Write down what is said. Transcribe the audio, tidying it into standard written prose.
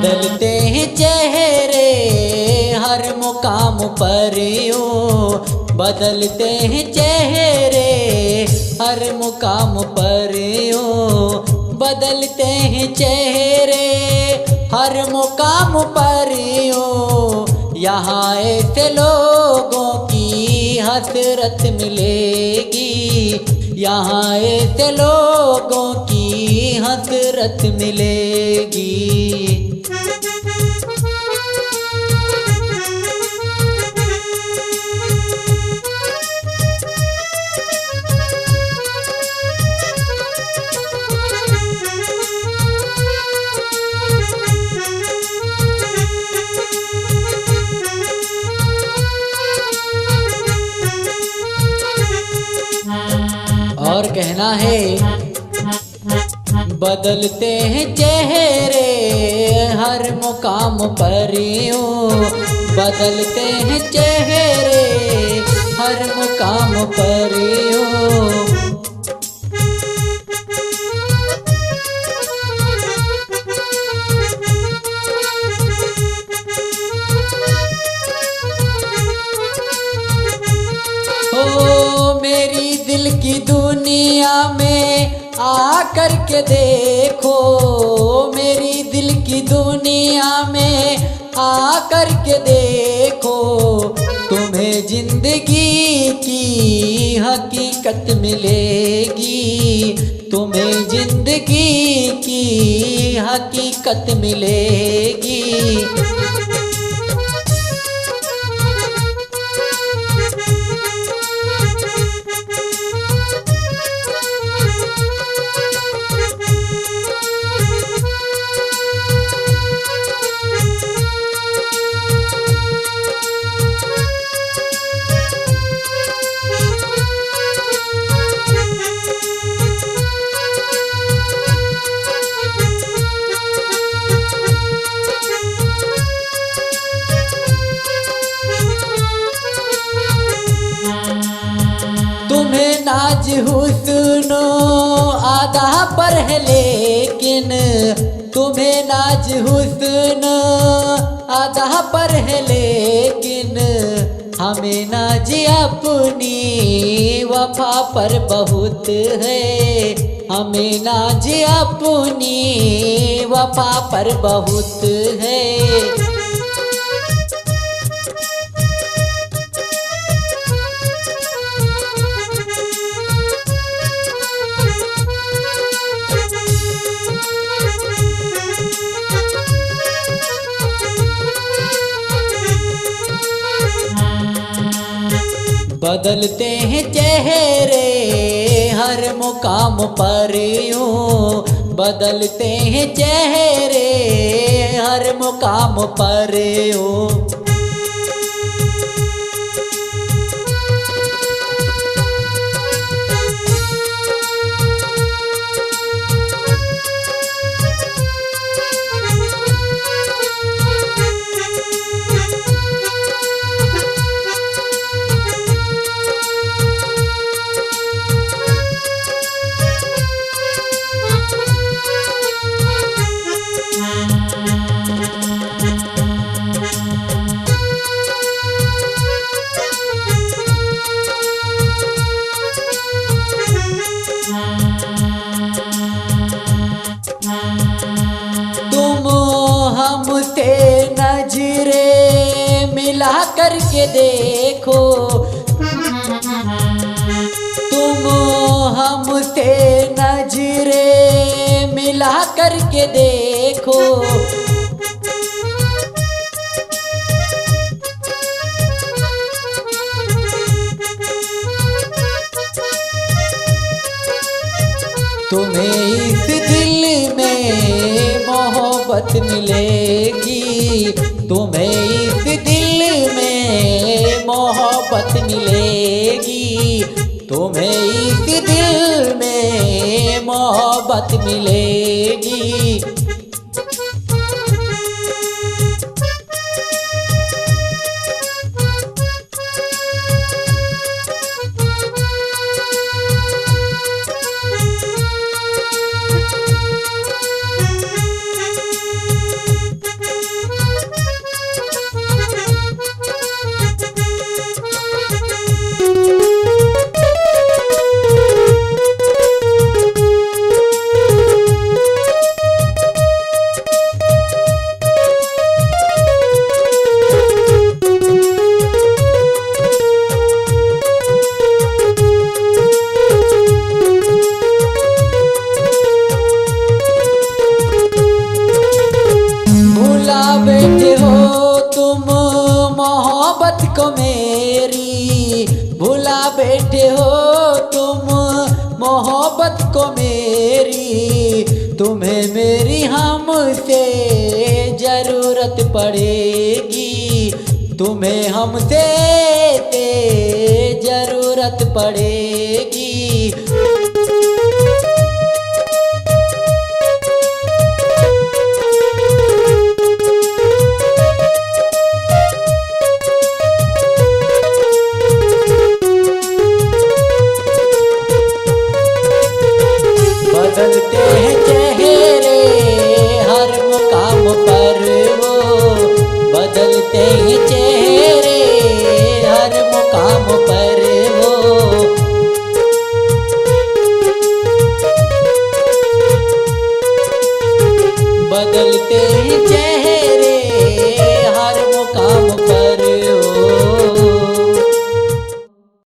बदलते हैं चेहरे हर मुकाम पर यूं, बदलते हैं चेहरे हर मुकाम पर यूं, बदलते हैं चेहरे हर मुकाम पर यूं। यहाँ ऐसे लोगों की हसरत मिलेगी, यहाँ ऐसे लोगों की हसरत मिलेगी। और कहना है, बदलते हैं चेहरे हर मुकाम पर यूं, बदलते हैं चेहरे हर मुकाम पर यूं। ओ मेरी दिल की दुनिया में आकर के देखो, मेरी दिल की दुनिया में आकर के देखो, तुम्हें जिंदगी की हकीकत मिलेगी, तुम्हें जिंदगी की हकीकत मिलेगी। तुम्हें नाज हुस्न आधा पर है लेकिन, तुम्हें नाज हुस्न आधा पर है लेकिन, हमें नाज अपनी वफा पर बहुत है, हमें नाज अपनी वफा पर बहुत है। बदलते हैं चेहरे हर मुकाम पर यूं, बदलते हैं चेहरे हर मुकाम पर यूं। तुम हमसे नजरें मिला करके देखो, तुम हमसे नजरें मिला करके देखो, तुम्हें इस दिल में मोहब्बत मिलेगी, तुम्हें इस दिल में मोहब्बत मिलेगी, तुम्हें इस दिल में मोहब्बत मिलेगी। को मेरी, भुला बैठे हो तुम मोहब्बत को मेरी। तुम्हें मेरी हमसे जरूरत पड़ेगी, तुम्हें हमसे जरूरत पड़ेगी। बदलते हैं चेहरे हर मुकाम पर वो, बदलते हैं चेहरे हर मुकाम पर वो। बदलते हैं